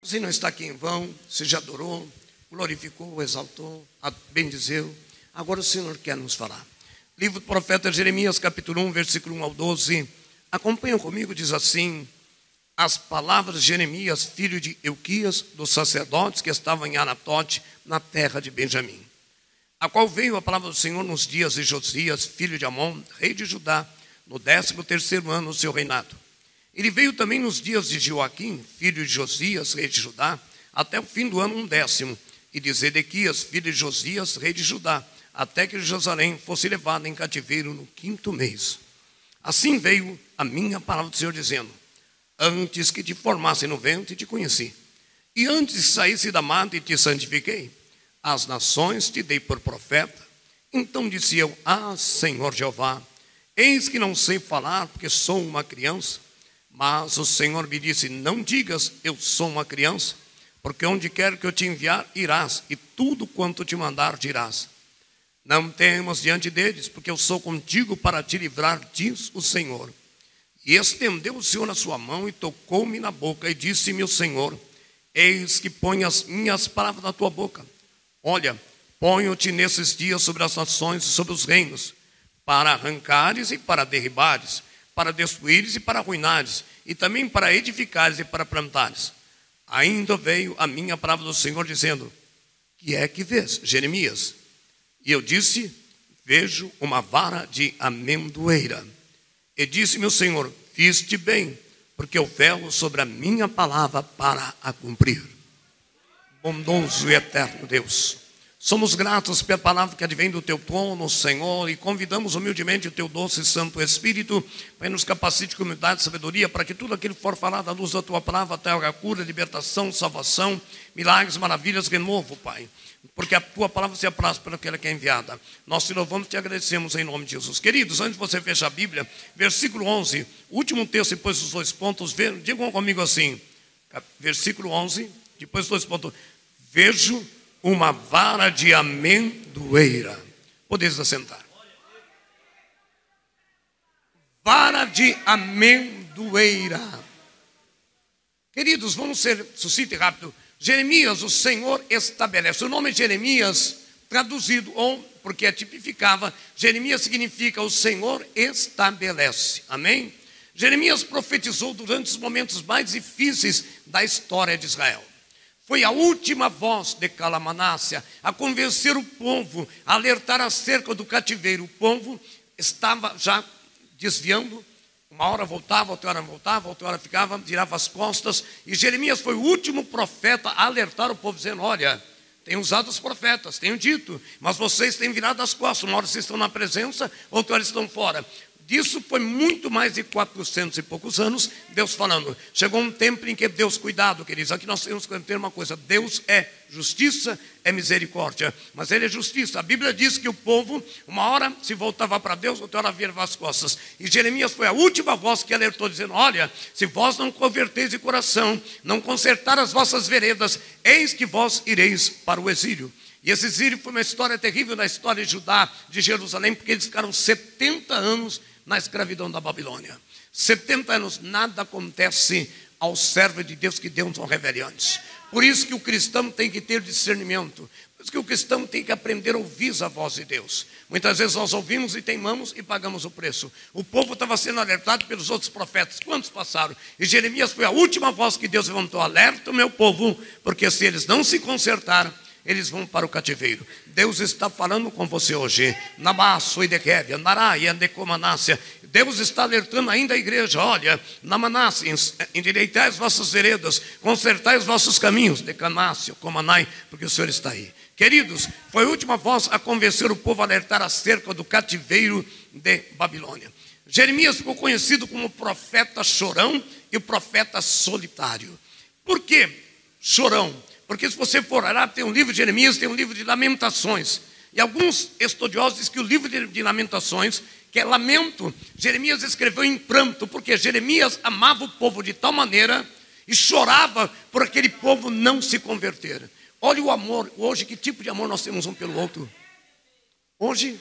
Você não está aqui em vão, você já adorou, glorificou, exaltou, bendizeu. Agora o Senhor quer nos falar. Livro do profeta Jeremias, capítulo 1, versículo 1 ao 12. Acompanham comigo, diz assim: as palavras de Jeremias, filho de Euquias, dos sacerdotes que estavam em Anatote, na terra de Benjamim, a qual veio a palavra do Senhor nos dias de Josias, filho de Amon, rei de Judá, no 13º ano do seu reinado. Ele veio também nos dias de Joaquim, filho de Josias, rei de Judá, até o fim do ano 10º, e de Zedequias, filho de Josias, rei de Judá, até que Jerusalém fosse levada em cativeiro no 5º mês. Assim veio a minha palavra do Senhor, dizendo: antes que te formasse no ventre, te conheci, e antes que saísse da madre, te santifiquei. As nações te dei por profeta. Então disse eu: Senhor Jeová, eis que não sei falar, porque sou uma criança. Mas o Senhor me disse: não digas, eu sou uma criança, porque onde quer que eu te enviar, irás, e tudo quanto te mandar, dirás. Não temas diante deles, porque eu sou contigo para te livrar, diz o Senhor. E estendeu o Senhor a sua mão e tocou-me na boca, e disse-me o Senhor: eis que ponho as minhas palavras na tua boca. Olha, ponho-te nesses dias sobre as nações e sobre os reinos, para arrancares e para derribares, para destruíres e para arruinares, e também para edificares e para plantares. Ainda veio a minha palavra do Senhor, dizendo: que é que vês, Jeremias? E eu disse: vejo uma vara de amendoeira. E disse-me o Senhor: fiz-te bem, porque eu velo sobre a minha palavra para a cumprir. Bondoso e eterno Deus, somos gratos pela palavra que advém do teu trono, Senhor, e convidamos humildemente o teu doce e santo Espírito para nos capacite com humildade e sabedoria, para que tudo aquilo que for falado à luz da tua palavra traga cura, libertação, salvação, milagres, maravilhas, renovo, Pai, porque a tua palavra se apraz para aquela que é enviada. Nós te louvamos e te agradecemos em nome de Jesus. Queridos, antes de você fechar a Bíblia, versículo 11, último texto depois dos 2 pontos, digam comigo assim, versículo 11, depois dos 2 pontos: vejo uma vara de amendoeira. Podeis assentar. Vara de amendoeira. Queridos, vamos ser sucinto e rápido. Jeremias, o Senhor estabelece. O nome é Jeremias, traduzido, ou porque tipificava, Jeremias significa o Senhor estabelece. Amém? Jeremias profetizou durante os momentos mais difíceis da história de Israel. Foi a última voz de Calamanácia a convencer o povo, a alertar acerca do cativeiro. O povo estava já desviando, uma hora voltava, outra hora voltava, outra hora ficava, virava as costas. E Jeremias foi o último profeta a alertar o povo, dizendo: olha, tenho usado os profetas, tenho dito, mas vocês têm virado as costas. Uma hora vocês estão na presença, outra hora estão fora. Disso foi muito mais de 400 e poucos anos, Deus falando. Chegou um tempo em que Deus, cuidado, queridos, aqui nós temos que entender uma coisa: Deus é justiça, é misericórdia, mas Ele é justiça. A Bíblia diz que o povo, uma hora se voltava para Deus, outra hora virava as costas. E Jeremias foi a última voz que alertou, dizendo: olha, se vós não converteis de coração, não consertar as vossas veredas, eis que vós ireis para o exílio. E esse exílio foi uma história terrível na história de Judá, de Jerusalém, porque eles ficaram 70 anos na escravidão da Babilônia. 70 anos, nada acontece ao servo de Deus que Deus não revele antes. Por isso que o cristão tem que ter discernimento. Por isso que o cristão tem que aprender a ouvir a voz de Deus. Muitas vezes nós ouvimos e teimamos e pagamos o preço. O povo estava sendo alertado pelos outros profetas. Quantos passaram? E Jeremias foi a última voz que Deus levantou: alerta o meu povo, porque se eles não se consertarem, eles vão para o cativeiro. Deus está falando com você hoje. Namasso e Dequévia, Naraia, Decomanácia. Deus está alertando ainda a igreja: olha, Namanácia, endireitai as vossas veredas, consertai os vossos caminhos, Decanácia, Comanai, porque o Senhor está aí. Queridos, foi a última voz a convencer o povo a alertar acerca do cativeiro de Babilônia. Jeremias ficou conhecido como o profeta chorão e o profeta solitário. Por que chorão? Porque se você for olhar, tem um livro de Jeremias, tem um livro de Lamentações. E alguns estudiosos dizem que o livro de Lamentações, que é lamento, Jeremias escreveu em pranto, porque Jeremias amava o povo de tal maneira e chorava por aquele povo não se converter. Olha o amor, hoje que tipo de amor nós temos um pelo outro? Hoje,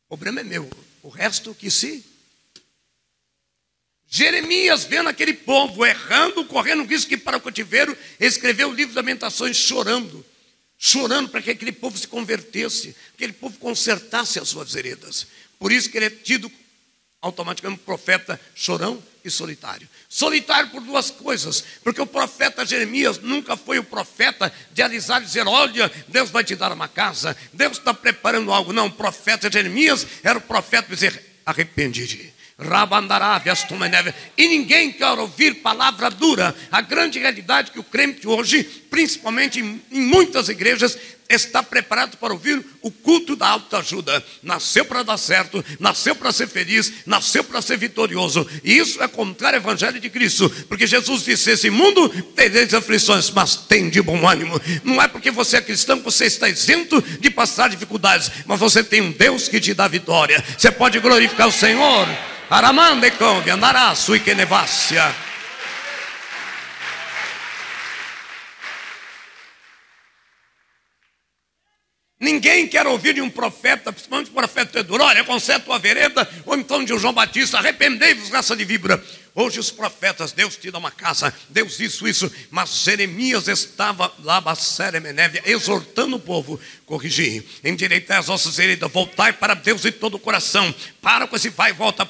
o problema é meu, o resto que se Jeremias, vendo aquele povo errando, correndo risco que para o cativeiro, escreveu o livro de Lamentações chorando para que aquele povo se convertesse, que aquele povo consertasse as suas veredas. Por isso que ele é tido automaticamente profeta chorão e solitário. Solitário por duas coisas, porque o profeta Jeremias nunca foi o profeta de alisar e dizer: olha, Deus vai te dar uma casa, Deus está preparando algo. Não, o profeta Jeremias era o profeta de dizer: arrepende-te. E ninguém quer ouvir palavra dura. A grande realidade é que o crente hoje, principalmente em muitas igrejas, está preparado para ouvir o culto da autoajuda. Nasceu para dar certo, nasceu para ser feliz, nasceu para ser vitorioso. E isso é contrário ao evangelho de Cristo, porque Jesus disse: esse mundo tereis aflições, mas tem de bom ânimo. Não é porque você é cristão que você está isento de passar dificuldades, mas você tem um Deus que te dá vitória. Você pode glorificar o Senhor. Aramande conde, andará sui que nevácia. Ninguém quer ouvir de um profeta, principalmente um profeta Pedro: olha, conserta tua vereda, ou então de um João Batista: arrependei-vos, raça de víbora. Hoje os profetas, Deus te dá uma casa, Deus isso, mas Jeremias estava lá, exortando o povo: corrigir, endireitai as vossas veredas, voltai para Deus de todo o coração, para com esse vai e volta,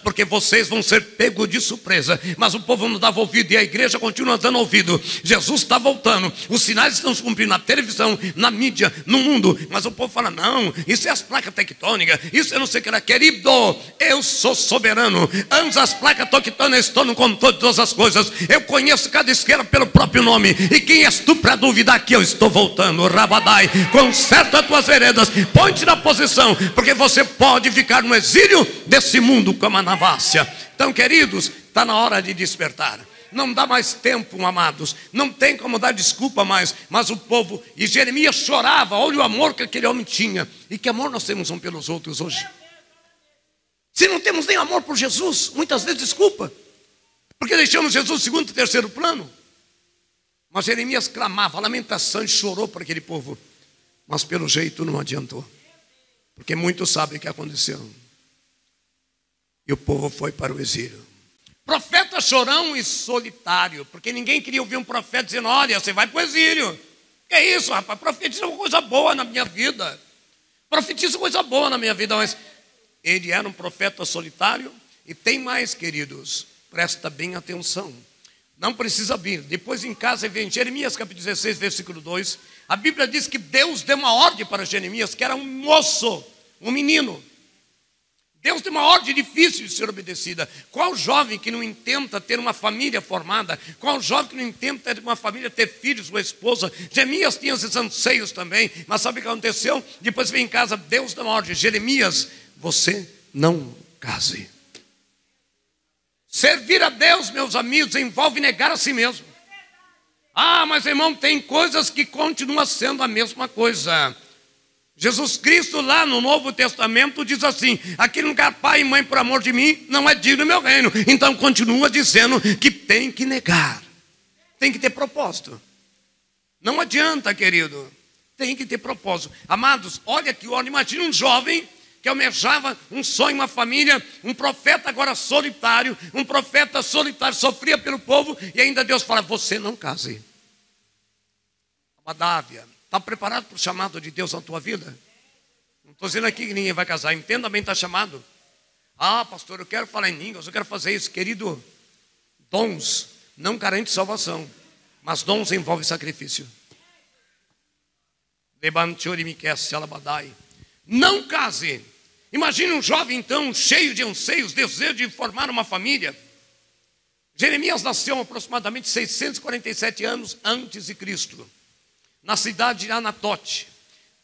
porque vocês vão ser pegos de surpresa. Mas o povo não dava ouvido e a igreja continua dando ouvido. Jesus está voltando, os sinais estão se cumprindo na televisão, na mídia, no mundo, mas o povo fala: não, isso é as placas tectônicas, isso eu não sei o que era. Querido, eu sou soberano, antes as placas tectônicas estão no controle de todas as coisas. Eu conheço cada esquerda pelo próprio nome, e quem és tu para duvidar que eu estou voltando? Rabadai, conserta as tuas veredas, põe-te na posição, porque você pode ficar no exílio desse mundo como a navácia. Então, queridos, está na hora de despertar. Não dá mais tempo, amados, não tem como dar desculpa mais. Mas o povo, e Jeremias chorava: olha o amor que aquele homem tinha. E que amor nós temos um pelos outros hoje? Se não temos nem amor por Jesus, muitas vezes desculpa, porque deixamos Jesus em segundo e terceiro plano. Mas Jeremias clamava, lamentação, e chorou para aquele povo. Mas pelo jeito não adiantou, porque muitos sabem o que aconteceu. E o povo foi para o exílio. Profeta chorão e solitário, porque ninguém queria ouvir um profeta dizendo: olha, você vai para o exílio. Que é isso, rapaz? Profetiza uma coisa boa na minha vida. Profetiza coisa boa na minha vida. Mas ele era um profeta solitário. E tem mais, queridos, presta bem atenção. Não precisa vir. Depois em casa vem Jeremias capítulo 16, versículo 2. A Bíblia diz que Deus deu uma ordem para Jeremias, que era um moço, um menino. Deus tem uma ordem difícil de ser obedecida. Qual jovem que não intenta ter uma família formada? Qual jovem que não intenta ter uma família, ter filhos ou esposa? Jeremias tinha esses anseios também. Mas sabe o que aconteceu? Depois vem em casa, Deus dá uma ordem: Jeremias, você não case. Servir a Deus, meus amigos, envolve negar a si mesmo. Ah, mas irmão, tem coisas que continuam sendo a mesma coisa. Jesus Cristo lá no Novo Testamento diz assim: aquele lugar pai e mãe por amor de mim não é digno do meu reino. Então continua dizendo que tem que negar, tem que ter propósito. Não adianta, querido, tem que ter propósito. Amados, olha que ordem. Imagina um jovem que almejava um sonho, uma família, um profeta agora solitário, sofria pelo povo, e ainda Deus fala: você não case. Abadávia, está preparado para o chamado de Deus na tua vida? Não estou dizendo aqui que ninguém vai casar, entenda bem, está chamado. Ah, pastor, eu quero falar em línguas, eu quero fazer isso. Querido, dons não garantem salvação, mas dons envolvem sacrifício. Não case. Imagine um jovem então, cheio de anseios, desejo de formar uma família. Jeremias nasceu aproximadamente 647 anos antes de Cristo, na cidade de Anatote.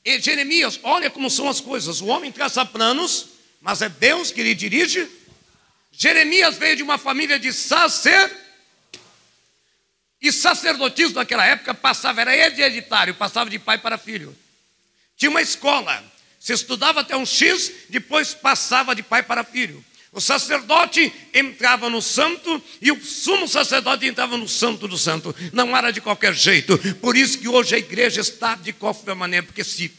E Jeremias, olha como são as coisas. O homem traça planos, mas é Deus que lhe dirige. Jeremias veio de uma família de e sacerdotismo naquela época era hereditário, passava de pai para filho. Tinha uma escola, se estudava até um X, depois passava de pai para filho. O sacerdote entrava no santo e o sumo sacerdote entrava no santo do santo. Não era de qualquer jeito. Por isso que hoje a igreja está de qualquer maneira, porque se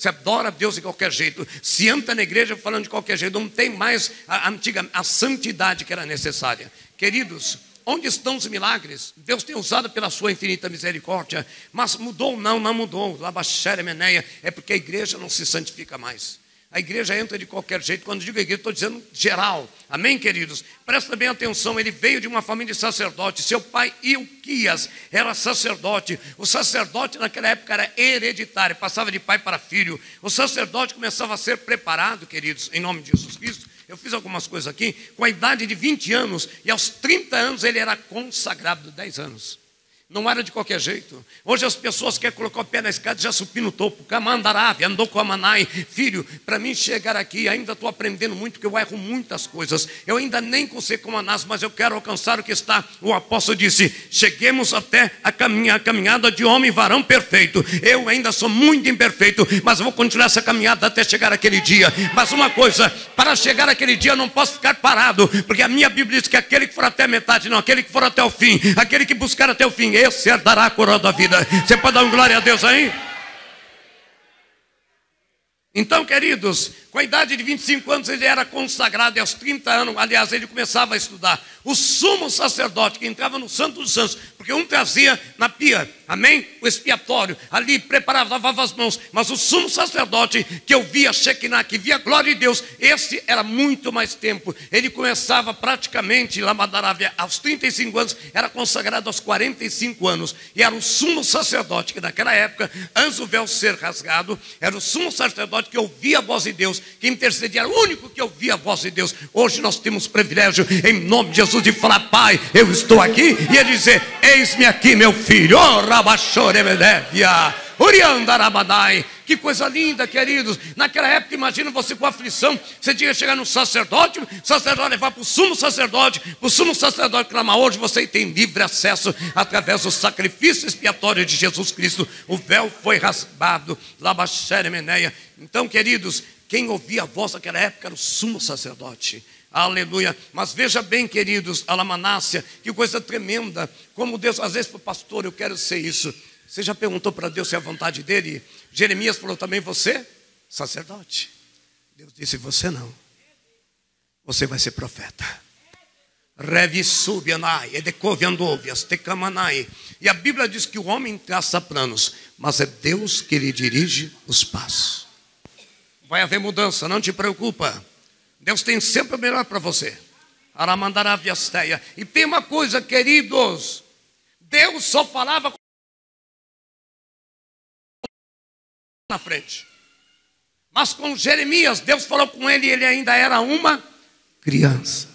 adora a Deus de qualquer jeito, se entra na igreja falando de qualquer jeito, não tem mais a santidade que era necessária. Queridos, onde estão os milagres? Deus tem usado pela sua infinita misericórdia, mas mudou? Não mudou. É porque a igreja não se santifica mais. A igreja entra de qualquer jeito. Quando digo igreja, estou dizendo geral. Amém, queridos? Presta bem atenção. Ele veio de uma família de sacerdote. Seu pai, Ilquias, era sacerdote. O sacerdote naquela época era hereditário, passava de pai para filho. O sacerdote começava a ser preparado, queridos, em nome de Jesus Cristo. Eu fiz algumas coisas aqui. Com a idade de 20 anos, e aos 30 anos ele era consagrado, 10 anos. Não era de qualquer jeito. Hoje as pessoas querem colocar o pé na escada e já subir no topo. Camandarave, andou com a Manai. Filho, para mim chegar aqui, ainda estou aprendendo muito, porque eu erro muitas coisas. Eu ainda nem consigo como Anás, mas eu quero alcançar o que está. O apóstolo disse, cheguemos até a caminhada de homem varão perfeito. Eu ainda sou muito imperfeito, mas vou continuar essa caminhada até chegar aquele dia. Mas uma coisa, para chegar aquele dia eu não posso ficar parado, porque a minha Bíblia diz que aquele que for até a metade, não, aquele que for até o fim, aquele que buscar até o fim, esse herdará a coroa da vida. Você pode dar um glória a Deus aí? Então, queridos, com a idade de 25 anos ele era consagrado, e aos 30 anos, aliás, ele começava a estudar. O sumo sacerdote que entrava no Santo dos Santos, porque um trazia na pia, amém? O expiatório, ali preparava, lavava as mãos, mas o sumo sacerdote que eu via Shekinah, que via a glória de Deus, esse era muito mais tempo. Ele começava praticamente, aos 35 anos, era consagrado aos 45 anos, e era o sumo sacerdote, que naquela época, antes do véu ser rasgado, era o sumo sacerdote que ouvia a voz de Deus, que intercedia, era o único que ouvia a voz de Deus. Hoje nós temos privilégio, em nome de Jesus, de falar, Pai, eu estou aqui, e ele dizer, eis-me aqui, meu filho. Que coisa linda, queridos. Naquela época, imagina você com aflição, você tinha que chegar no sacerdote, o sacerdote levar para o sumo sacerdote clamar. Hoje você tem livre acesso através do sacrifício expiatório de Jesus Cristo. O véu foi rasgado. Então, queridos, quem ouvia a voz naquela época era o sumo sacerdote. Aleluia. Mas veja bem, queridos, Alamanácia, que coisa tremenda. Como Deus, às vezes, para o pastor, eu quero ser isso. Você já perguntou para Deus se é a vontade dele? Jeremias falou também, você, sacerdote. Deus disse, você não. Você vai ser profeta. E a Bíblia diz que o homem traça planos, mas é Deus que lhe dirige os passos. Vai haver mudança, não te preocupa. Deus tem sempre o melhor para você. E tem uma coisa, queridos, Deus só falava na frente. Mas com Jeremias, Deus falou com ele e ele ainda era uma criança.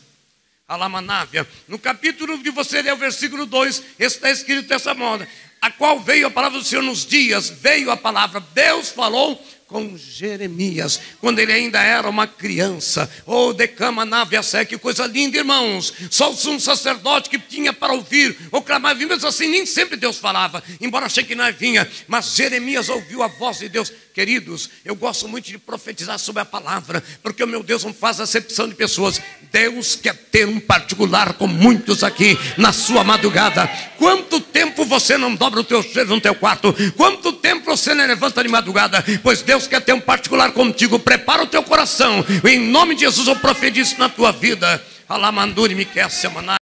Alamanávia. No capítulo que você lê, o versículo 2, está escrito dessa moda. A qual veio a palavra do Senhor nos dias, veio a palavra, Deus falou com Jeremias, quando ele ainda era uma criança. Oh, decama nave a sé, que coisa linda, irmãos. Só o sumo sacerdote que tinha para ouvir ou clamar, mas assim nem sempre Deus falava, embora Shekinah vinha, mas Jeremias ouviu a voz de Deus. Queridos, eu gosto muito de profetizar sobre a palavra, porque o meu Deus não faz acepção de pessoas. Deus quer ter um particular com muitos aqui na sua madrugada. Quanto tempo você não dobra o teu joelho no teu quarto? Quanto tempo você não levanta de madrugada? Pois Deus quer ter um particular contigo. Prepara o teu coração. Em nome de Jesus eu profetizo na tua vida. Alamanduri me quer semanar.